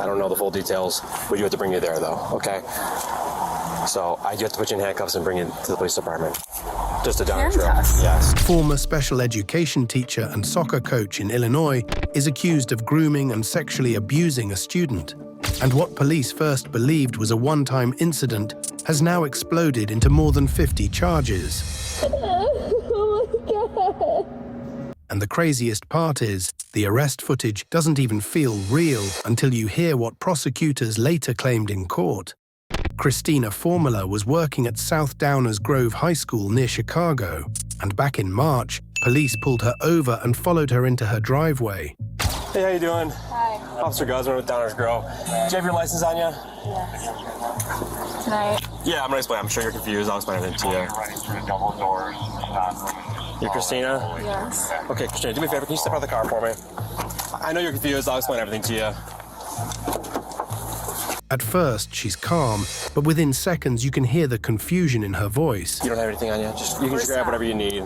I don't know the full details. We do have to bring you there, though, okay? So I do have to put you in handcuffs and bring you to the police department. Just a down drill. Yes. Former special education teacher and soccer coach in Illinois is accused of grooming and sexually abusing a student. And what police first believed was a one-time incident has now exploded into more than 50 charges. Oh my God. And the craziest part is, the arrest footage doesn't even feel real until you hear what prosecutors later claimed in court. Christina Formula was working at South Downers Grove High School near Chicago, and back in March, police pulled her over and followed her into her driveway. Hey, how you doing? Hi. Officer Guzman with Downers Grove. Do you have your license on you? Yes. Tonight. Yeah, I'm gonna explain. I'm sure you're confused. I'll explain everything to you. You're Christina? Yes. Okay, Christina, do me a favor. Can you step out of the car for me? I know you're confused. I'll explain everything to you. At first, she's calm, but within seconds you can hear the confusion in her voice. You don't have anything on you? You can just grab whatever you need.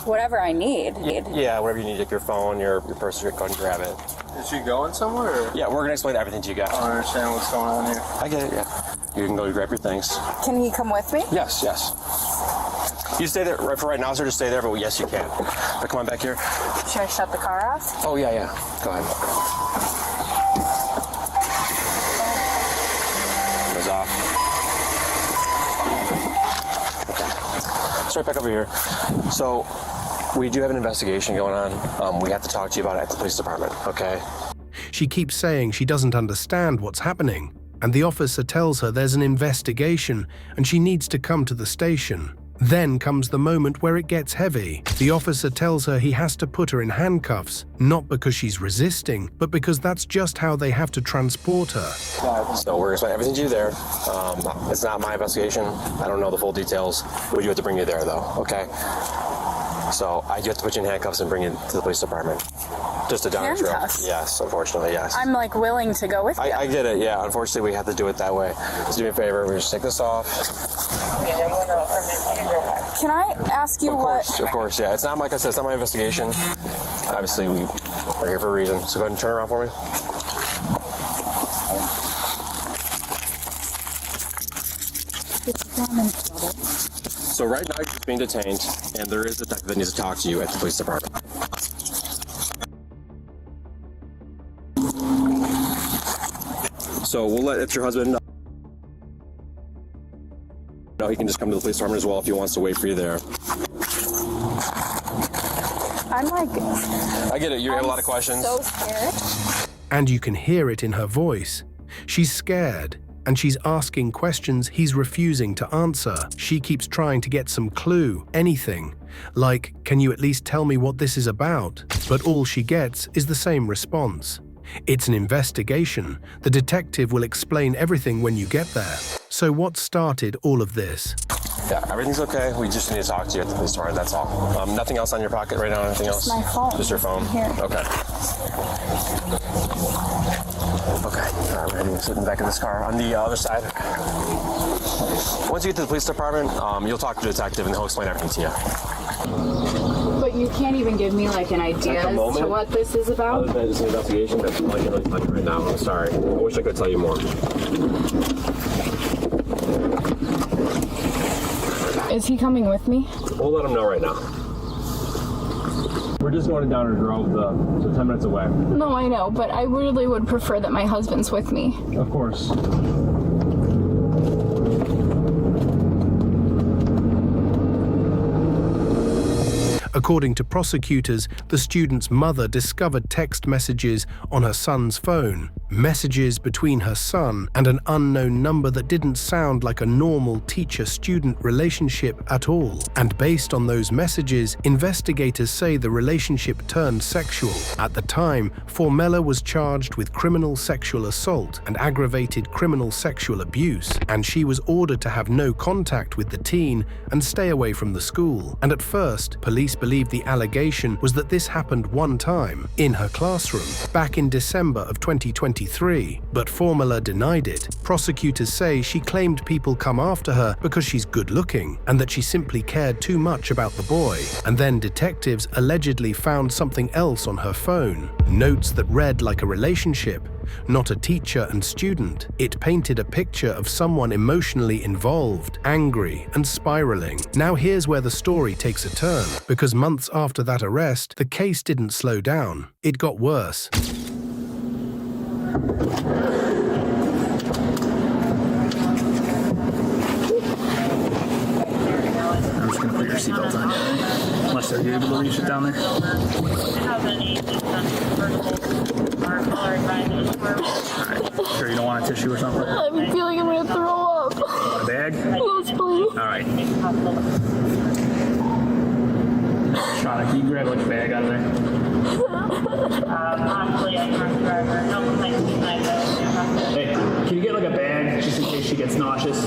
Whatever I need. Yeah, whatever you need, like your phone, your purse, go ahead and grab it. Is she going somewhere? Or? Yeah, we're gonna explain everything to you guys. I don't understand what's going on here. I get it, yeah. You can go grab your things. Can he come with me? Yes, yes. You stay there for right now, sir. Just stay there, but yes, you can. Now, come on back here. Should I shut the car off? Oh, yeah. Go ahead. Goes off. Okay. Let's right back over here. So, we do have an investigation going on. We have to talk to you about it at the police department, okay? She keeps saying she doesn't understand what's happening, and the officer tells her there's an investigation and she needs to come to the station. Then comes the moment where it gets heavy. The officer tells her he has to put her in handcuffs, not because she's resisting, but because that's just how they have to transport her. So we're going to explain everything to you there. It's not my investigation. I don't know the full details. We do have to bring you there, though, okay? So I do have to put you in handcuffs and bring you to the police department. Just a down drill. Handcuffs? Yes, unfortunately, yes. I'm like willing to go with you. I get it, yeah. Unfortunately, we have to do it that way. So do me a favor, we just take this off. Can I ask you Of course, yeah. It's not, like I said, it's not my investigation. Obviously, we're here for a reason. So go ahead and turn around for me. So right now, you're just being detained, and there is a detective that needs to talk to you at the police department. So we'll let, if your husband know, he can just come to the police department as well if he wants to wait for you there. I'm like... I get it. You have a lot of questions. So scared. And you can hear it in her voice. She's scared, and she's asking questions he's refusing to answer. She keeps trying to get some clue, anything. Like, can you at least tell me what this is about? But all she gets is the same response. It's an investigation. The detective will explain everything when you get there. So what started all of this? Yeah, everything's okay. We just need to talk to you at the police department, that's all. Nothing else on your pocket right now? Anything else? My phone. Just your phone? Here. Okay. Okay, all right, we're heading sitting back in this car. On the other side. Once you get to the police department, you'll talk to the detective and he'll explain everything to you. But you can't even give me like an idea as to what this is about? Other than just an investigation, that's all I can really tell you right now. I'm sorry. I wish I could tell you more. Is he coming with me? We'll let him know right now. We're just going to Downers Grove, so 10 minutes away. No, I know, but I really would prefer that my husband's with me. Of course. According to prosecutors, the student's mother discovered text messages on her son's phone, messages between her son and an unknown number that didn't sound like a normal teacher-student relationship at all. And based on those messages, investigators say the relationship turned sexual. At the time, Formella was charged with criminal sexual assault and aggravated criminal sexual abuse, and she was ordered to have no contact with the teen and stay away from the school. And at first, police believed the allegation was that this happened one time, in her classroom, back in December of 2023. But Formula denied it. Prosecutors say she claimed people come after her because she's good-looking, and that she simply cared too much about the boy. And then detectives allegedly found something else on her phone, notes that read like a relationship, Not a teacher and student. It painted a picture of someone emotionally involved, angry, and spiraling. Now here's where the story takes a turn, because months after that arrest, the case didn't slow down. It got worse. I'm just gonna put your seatbelt on. Unless they're able to reach it down there. Alright. Sure you don't want a tissue or something? I'm feeling I'm gonna throw up. A bag? Yes, please. Alright. Shauna, can you grab like a bag out of there? Possibly a drunk driver. No complaints tonight, though. Hey, can you get like a bag just in case she gets nauseous?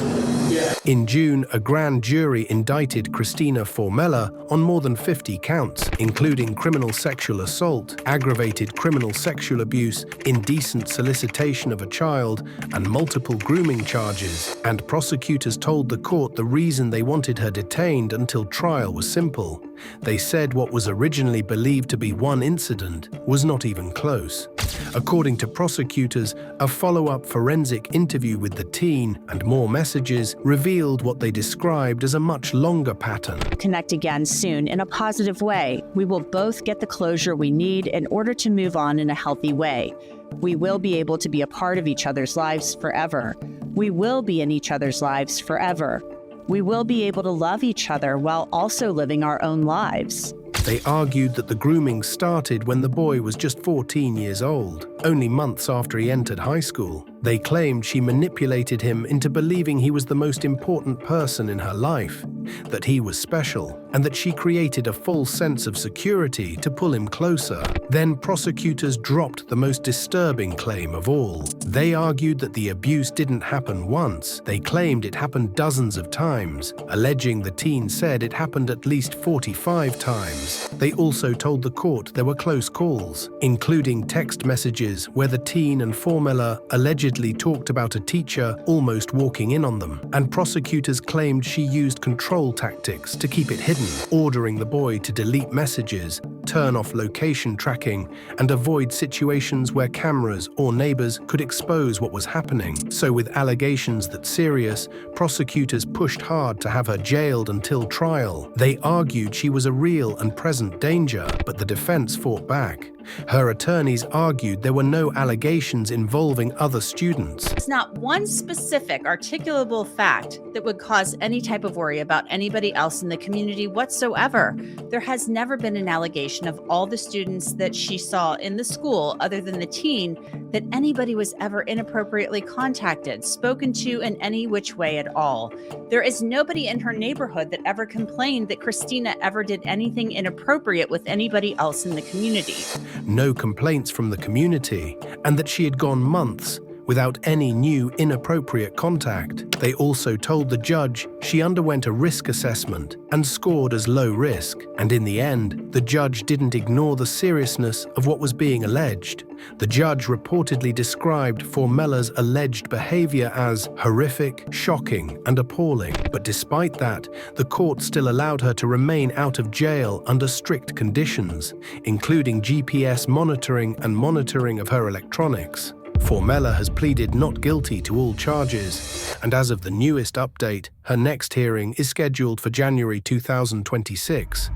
In June, a grand jury indicted Christina Formella on more than 50 counts, including criminal sexual assault, aggravated criminal sexual abuse, indecent solicitation of a child, and multiple grooming charges. And prosecutors told the court the reason they wanted her detained until trial was simple. They said what was originally believed to be one incident was not even close. According to prosecutors, a follow-up forensic interview with the teen and more messages revealed what they described as a much longer pattern. Connect again soon in a positive way. We will both get the closure we need in order to move on in a healthy way. We will be able to be a part of each other's lives forever. We will be in each other's lives forever. We will be able to love each other while also living our own lives. They argued that the grooming started when the boy was just 14 years old, only months after he entered high school. They claimed she manipulated him into believing he was the most important person in her life, that he was special, and that she created a false sense of security to pull him closer. Then prosecutors dropped the most disturbing claim of all. They argued that the abuse didn't happen once. They claimed it happened dozens of times, alleging the teen said it happened at least 45 times. They also told the court there were close calls, including text messages where the teen and Formella allegedly talked about a teacher almost walking in on them, and prosecutors claimed she used control tactics to keep it hidden, ordering the boy to delete messages, turn off location tracking, and avoid situations where cameras or neighbors could expose what was happening. So with allegations that serious, prosecutors pushed hard to have her jailed until trial. They argued she was a real and present danger, but the defense fought back. Her attorneys argued there were no allegations involving other students. It's not one specific articulable fact that would cause any type of worry about anybody else in the community whatsoever. There has never been an allegation of all the students that she saw in the school, other than the teen, that anybody was ever inappropriately contacted, spoken to in any which way at all. There is nobody in her neighborhood that ever complained that Christina ever did anything inappropriate with anybody else in the community. No complaints from the community, and that she had gone months without any new inappropriate contact. They also told the judge she underwent a risk assessment and scored as low risk, and in the end, the judge didn't ignore the seriousness of what was being alleged. The judge reportedly described Formella's alleged behavior as horrific, shocking, and appalling. But despite that, the court still allowed her to remain out of jail under strict conditions, including GPS monitoring and monitoring of her electronics. Formella has pleaded not guilty to all charges, and as of the newest update, her next hearing is scheduled for January 2026.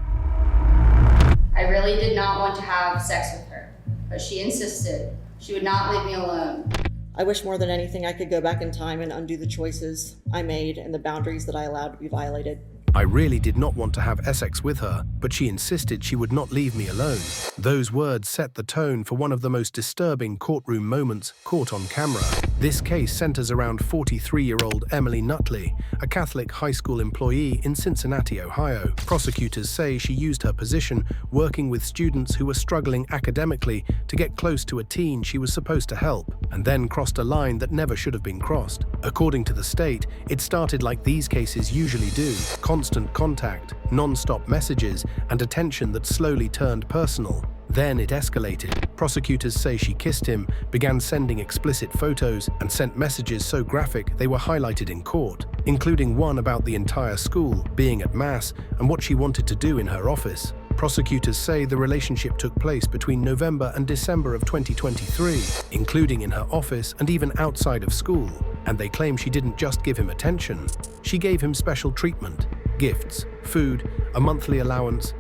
I really did not want to have sex with her, but she insisted. She would not leave me alone. I wish more than anything I could go back in time and undo the choices I made and the boundaries that I allowed to be violated. I really did not want to have sex with her, but she insisted she would not leave me alone. Those words set the tone for one of the most disturbing courtroom moments caught on camera. This case centers around 43-year-old Emily Nutley, a Catholic high school employee in Cincinnati, Ohio. Prosecutors say she used her position working with students who were struggling academically to get close to a teen she was supposed to help, and then crossed a line that never should have been crossed. According to the state, it started like these cases usually do: constant contact, non-stop messages, and attention that slowly turned personal. Then it escalated. Prosecutors say she kissed him, began sending explicit photos, and sent messages so graphic they were highlighted in court, including one about the entire school, being at mass, and what she wanted to do in her office. Prosecutors say the relationship took place between November and December of 2023, including in her office and even outside of school. And they claim she didn't just give him attention. She gave him special treatment, gifts, food, a monthly allowance,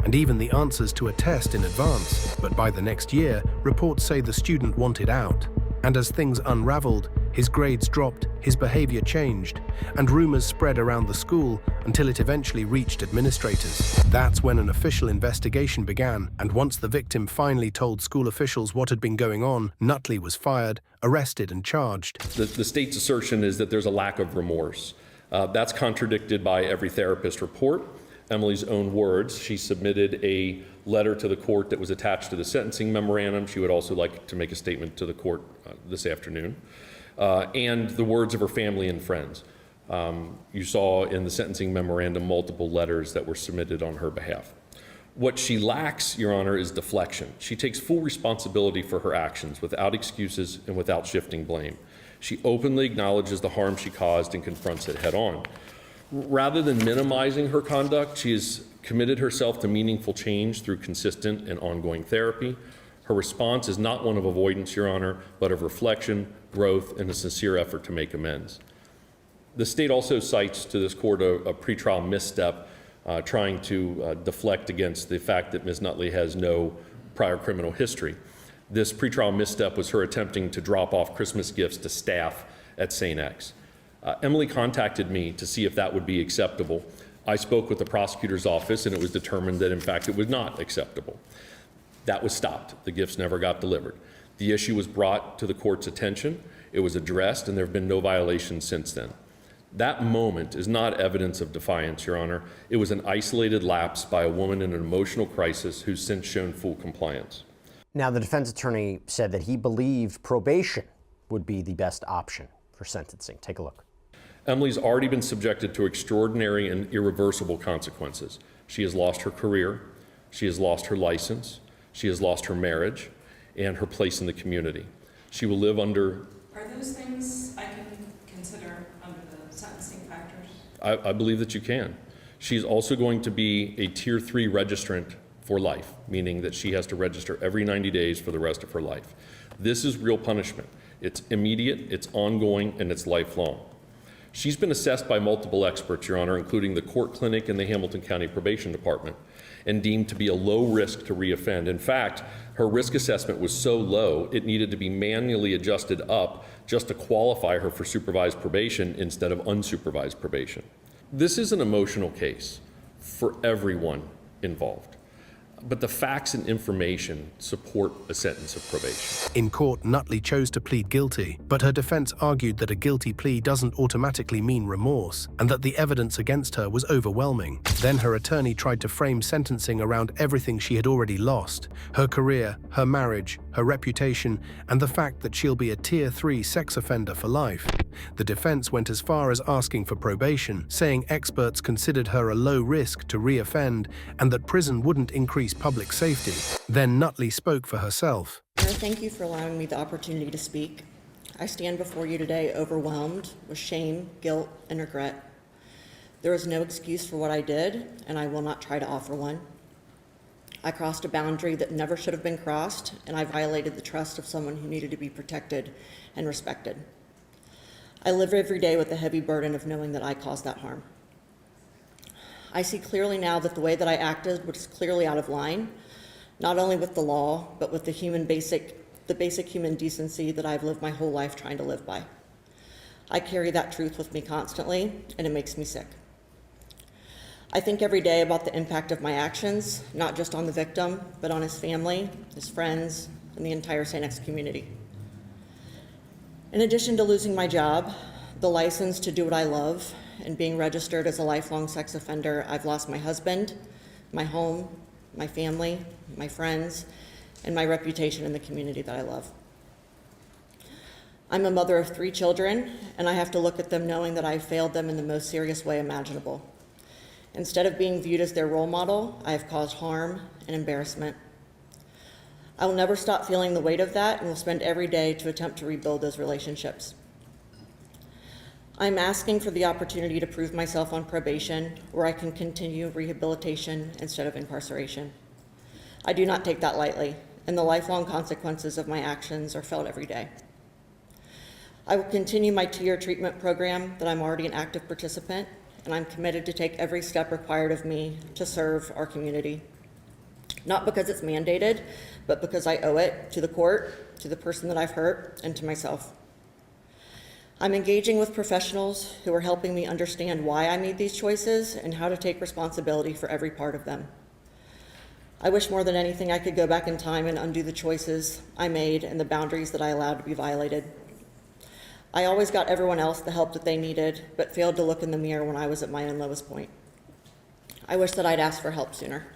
and even the answers to a test in advance. But by the next year, reports say the student wanted out. And as things unraveled, his grades dropped, his behavior changed, and rumors spread around the school until it eventually reached administrators. That's when an official investigation began, and once the victim finally told school officials what had been going on, Nutley was fired, arrested, and charged. The state's assertion is that there's a lack of remorse. That's contradicted by every therapist report. Emily's own words, she submitted a letter to the court that was attached to the sentencing memorandum. She would also like to make a statement to the court this afternoon. And the words of her family and friends. You saw in the sentencing memorandum multiple letters that were submitted on her behalf. What she lacks, Your Honor, is deflection. She takes full responsibility for her actions without excuses and without shifting blame. She openly acknowledges the harm she caused and confronts it head on. Rather than minimizing her conduct, she has committed herself to meaningful change through consistent and ongoing therapy. Her response is not one of avoidance, Your Honor, but of reflection, growth, and a sincere effort to make amends. The state also cites to this court a pretrial misstep, trying to deflect against the fact that Ms. Nutley has no prior criminal history. This pretrial misstep was her attempting to drop off Christmas gifts to staff at St. X. Emily contacted me to see if that would be acceptable. I spoke with the prosecutor's office, and it was determined that, in fact, it was not acceptable. That was stopped. The gifts never got delivered. The issue was brought to the court's attention. It was addressed, and there have been no violations since then. That moment is not evidence of defiance, Your Honor. It was an isolated lapse by a woman in an emotional crisis who's since shown full compliance. Now, the defense attorney said that he believed probation would be the best option for sentencing. Take a look. Emily's already been subjected to extraordinary and irreversible consequences. She has lost her career, she has lost her license, she has lost her marriage, and her place in the community. She will live under... Are those things I can consider under the sentencing factors? I believe that you can. She's also going to be a Tier 3 registrant for life, meaning that she has to register every 90 days for the rest of her life. This is real punishment. It's immediate, it's ongoing, and it's lifelong. She's been assessed by multiple experts, Your Honor, including the court clinic and the Hamilton County Probation Department, and deemed to be a low risk to reoffend. In fact, her risk assessment was so low, it needed to be manually adjusted up just to qualify her for supervised probation instead of unsupervised probation. This is an emotional case for everyone involved. But the facts and information support a sentence of probation. In court, Nutley chose to plead guilty, but her defense argued that a guilty plea doesn't automatically mean remorse, and that the evidence against her was overwhelming. Then her attorney tried to frame sentencing around everything she had already lost: her career, her marriage, her reputation, and the fact that she'll be a Tier 3 sex offender for life. The defense went as far as asking for probation, saying experts considered her a low risk to reoffend and that prison wouldn't increase public safety. Then Nutley spoke for herself. Thank you for allowing me the opportunity to speak. I stand before you today overwhelmed with shame, guilt, and regret. There is no excuse for what I did, and I will not try to offer one. I crossed a boundary that never should have been crossed, and I violated the trust of someone who needed to be protected and respected. I live every day with the heavy burden of knowing that I caused that harm. I see clearly now that the way that I acted was clearly out of line, not only with the law, but with the basic human decency that I've lived my whole life trying to live by. I carry that truth with me constantly, and it makes me sick. I think every day about the impact of my actions, not just on the victim, but on his family, his friends, and the entire St. X community. In addition to losing my job, the license to do what I love, and being registered as a lifelong sex offender, I've lost my husband, my home, my family, my friends, and my reputation in the community that I love. I'm a mother of 3 children, and I have to look at them knowing that I failed them in the most serious way imaginable. Instead of being viewed as their role model, I have caused harm and embarrassment. I will never stop feeling the weight of that and will spend every day to attempt to rebuild those relationships. I'm asking for the opportunity to prove myself on probation where I can continue rehabilitation instead of incarceration. I do not take that lightly, and the lifelong consequences of my actions are felt every day. I will continue my 2-year treatment program that I'm already an active participant, and I'm committed to take every step required of me to serve our community. Not because it's mandated, but because I owe it to the court, to the person that I've hurt, and to myself. I'm engaging with professionals who are helping me understand why I made these choices and how to take responsibility for every part of them. I wish more than anything I could go back in time and undo the choices I made and the boundaries that I allowed to be violated. I always got everyone else the help that they needed, but failed to look in the mirror when I was at my own lowest point. I wish that I'd asked for help sooner.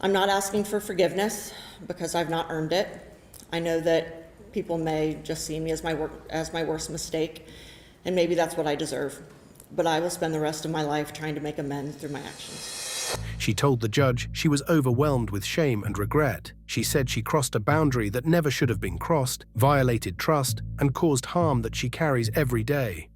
I'm not asking for forgiveness because I've not earned it. I know that people may just see me as my worst mistake, and maybe that's what I deserve. But I will spend the rest of my life trying to make amends through my actions. She told the judge she was overwhelmed with shame and regret. She said she crossed a boundary that never should have been crossed, violated trust, and caused harm that she carries every day.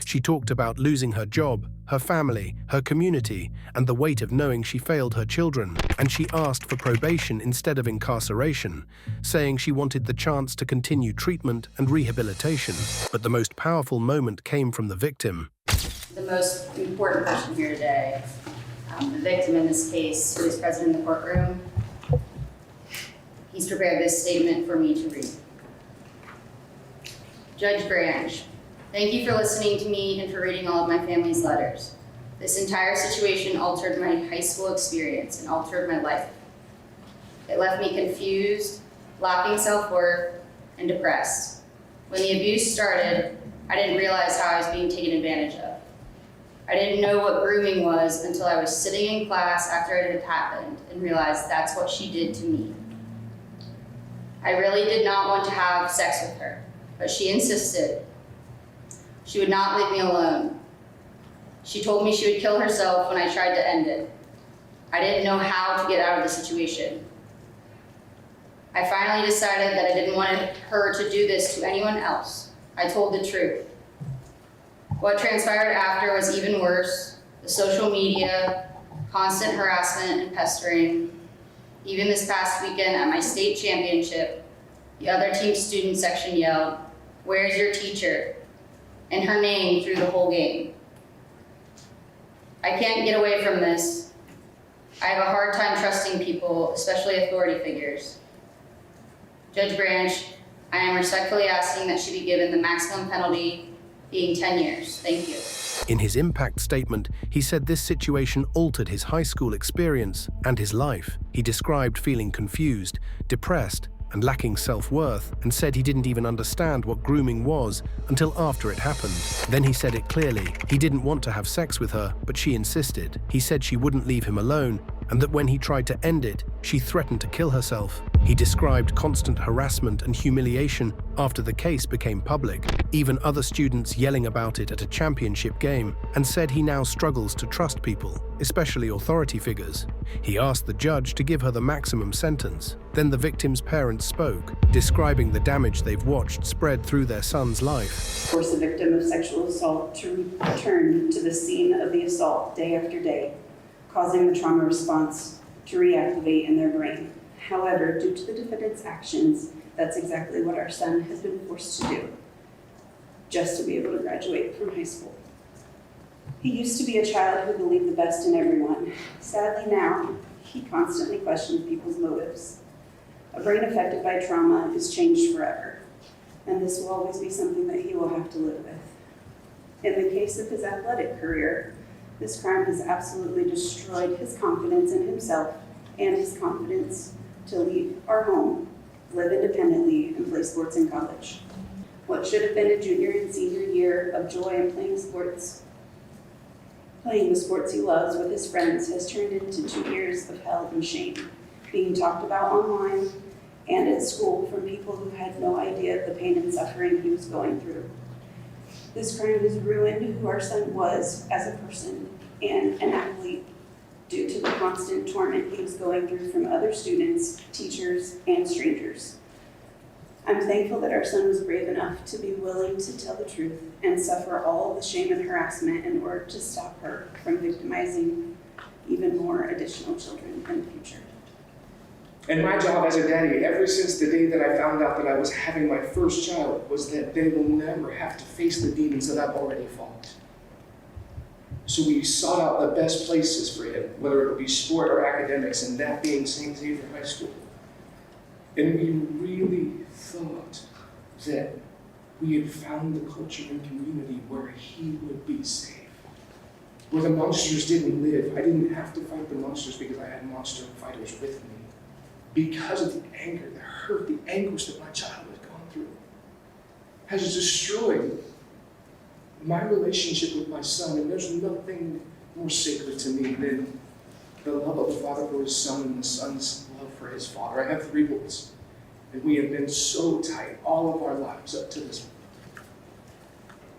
She talked about losing her job, her family, her community, and the weight of knowing she failed her children. And she asked for probation instead of incarceration, saying she wanted the chance to continue treatment and rehabilitation. But the most powerful moment came from the victim. The most important person here today, the victim in this case, who is present in the courtroom, he's prepared this statement for me to read. Judge Branch, thank you for listening to me and for reading all of my family's letters. This entire situation altered my high school experience and altered my life. It left me confused, lacking self-worth, and depressed. When the abuse started, I didn't realize how I was being taken advantage of. I didn't know what grooming was until I was sitting in class after it had happened and realized that's what she did to me. I really did not want to have sex with her, but she insisted. She would not leave me alone. She told me she would kill herself when I tried to end it. I didn't know how to get out of the situation. I finally decided that I didn't want her to do this to anyone else. I told the truth. What transpired after was even worse. The social media, constant harassment and pestering. Even this past weekend at my state championship, the other team student section yelled, "Where's your teacher?" and her name through the whole game. I can't get away from this. I have a hard time trusting people, especially authority figures. Judge Branch, I am respectfully asking that she be given the maximum penalty, being 10 years. Thank you. In his impact statement, he said this situation altered his high school experience and his life. He described feeling confused, depressed, and lacking self-worth, and said he didn't even understand what grooming was until after it happened. Then he said it clearly. He didn't want to have sex with her, but she insisted. He said she wouldn't leave him alone, and that when he tried to end it, she threatened to kill herself. He described constant harassment and humiliation after the case became public, even other students yelling about it at a championship game, and said he now struggles to trust people, especially authority figures. He asked the judge to give her the maximum sentence. Then the victim's parents spoke, describing the damage they've watched spread through their son's life. Force a victim of sexual assault to return to the scene of the assault day after day, causing the trauma response to reactivate in their brain. However, due to the defendant's actions, that's exactly what our son has been forced to do, just to be able to graduate from high school. He used to be a child who believed the best in everyone. Sadly now, he constantly questions people's motives. A brain affected by trauma is changed forever, and this will always be something that he will have to live with. In the case of his athletic career, this crime has absolutely destroyed his confidence in himself and his confidence to leave our home, live independently, and play sports in college. What should have been a junior and senior year of joy in playing the sports he loves with his friends has turned into 2 years of hell and shame, being talked about online and at school from people who had no idea the pain and suffering he was going through. This crime has ruined who our son was as a person and an athlete due to the constant torment he was going through from other students, teachers, and strangers. I'm thankful that our son was brave enough to be willing to tell the truth and suffer all the shame and harassment in order to stop her from victimizing even more additional children in the future. And my job as a daddy, ever since the day that I found out that I was having my first child, was that they will never have to face the demons that I've already fought. So we sought out the best places for him, whether it be sport or academics, and that being St. Xavier High School. And we really thought that we had found the culture and community where he would be safe. Where the monsters didn't live. I didn't have to fight the monsters because I had monster fighters with me. Because of the anger, the hurt, the anguish that my child had gone through has destroyed my relationship with my son. And there's nothing more sacred to me than the love of the father for his son and the son's love for his father. I have 3 boys, and we have been so tight all of our lives up to this point.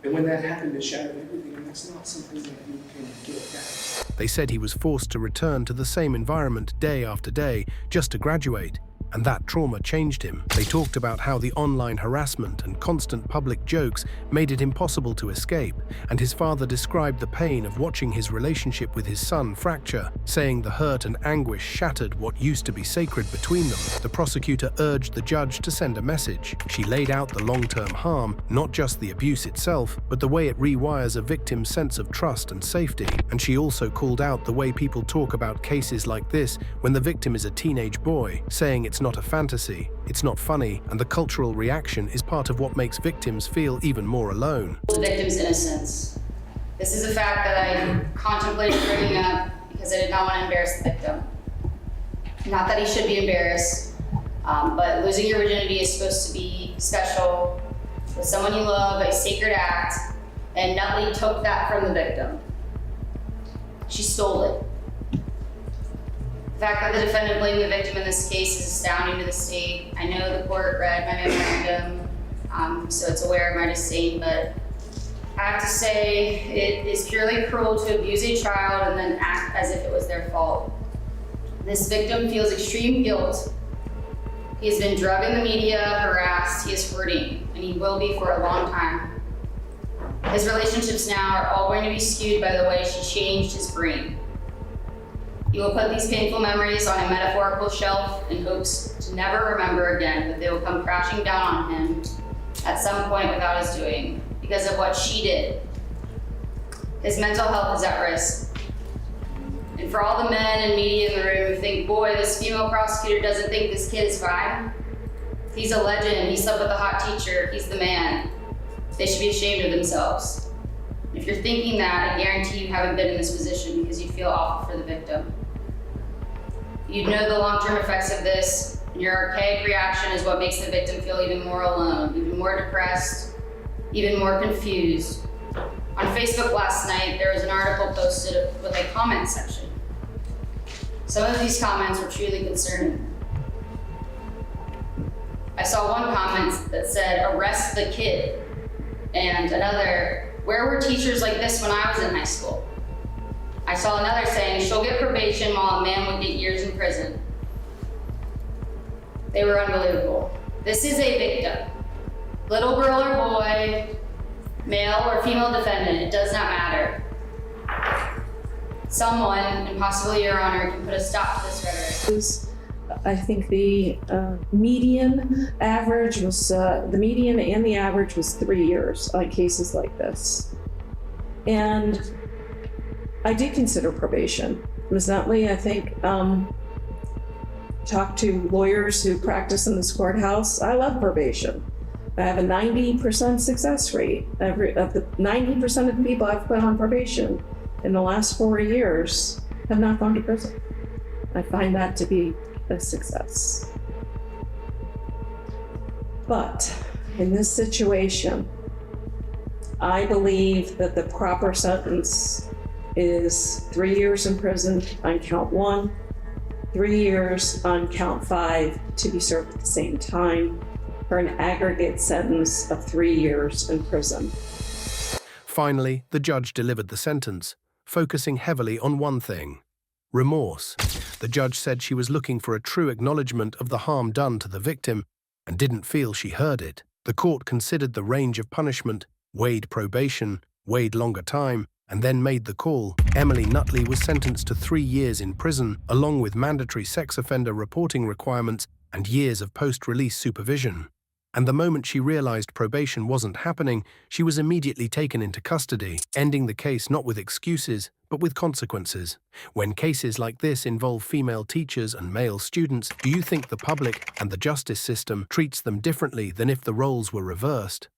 And when that happened, it shattered everything, and that's not something that you can get back. They said he was forced to return to the same environment day after day just to graduate, and that trauma changed him. They talked about how the online harassment and constant public jokes made it impossible to escape, and his father described the pain of watching his relationship with his son fracture, saying the hurt and anguish shattered what used to be sacred between them. The prosecutor urged the judge to send a message. She laid out the long-term harm, not just the abuse itself, but the way it rewires a victim's sense of trust and safety. And she also called out the way people talk about cases like this when the victim is a teenage boy, saying it's not a fantasy, it's not funny, and the cultural reaction is part of what makes victims feel even more alone. The victim's innocence. This is a fact that I contemplated bringing up because I did not want to embarrass the victim. Not that he should be embarrassed, but losing your virginity is supposed to be special, with someone you love, a sacred act, and Nutley took that from the victim. She stole it. The fact that the defendant blamed the victim in this case is astounding to the state. I know the court read my memorandum, so it's aware of my disdain, but I have to say it is purely cruel to abuse a child and then act as if it was their fault. This victim feels extreme guilt. He has been drugged in the media, harassed, he is hurting, and he will be for a long time. His relationships now are all going to be skewed by the way she changed his brain. He will put these painful memories on a metaphorical shelf in hopes to never remember again, but they will come crashing down on him at some point without his doing, because of what she did. His mental health is at risk. And for all the men and media in the room who think, boy, this female prosecutor doesn't think this kid is fine. He's a legend, he slept with a hot teacher, he's the man. They should be ashamed of themselves. If you're thinking that, I guarantee you haven't been in this position because you feel awful for the victim. You'd know the long-term effects of this, and your archaic reaction is what makes the victim feel even more alone, even more depressed, even more confused. On Facebook last night, there was an article posted with a comment section. Some of these comments were truly concerning. I saw one comment that said, "Arrest the kid," and another, "Where were teachers like this when I was in high school?" I saw another saying, "She'll get probation while a man would get years in prison." They were unbelievable. This is a victim. Little girl or boy, male or female defendant, it does not matter. Someone, and possibly Your Honor, can put a stop to this rhetoric. I think the median average was, the median and the average was 3 years on cases like this. And I did consider probation. Ms. Nutley, I think, talked to lawyers who practice in this courthouse. I love probation. I have a 90% success rate. Of the 90% of the people I've put on probation in the last 4 years have not gone to prison. I find that to be a success. But in this situation, I believe that the proper sentence is 3 years in prison on count 1, 3 years on count 5 to be served at the same time, for an aggregate sentence of 3 years in prison. Finally, the judge delivered the sentence, focusing heavily on one thing: remorse. The judge said she was looking for a true acknowledgement of the harm done to the victim and didn't feel she heard it. The court considered the range of punishment, weighed probation, weighed longer time, and then made the call. Emily Nutley was sentenced to 3 years in prison, along with mandatory sex offender reporting requirements and years of post-release supervision. And the moment she realized probation wasn't happening, she was immediately taken into custody, ending the case not with excuses, but with consequences. When cases like this involve female teachers and male students, do you think the public and the justice system treats them differently than if the roles were reversed?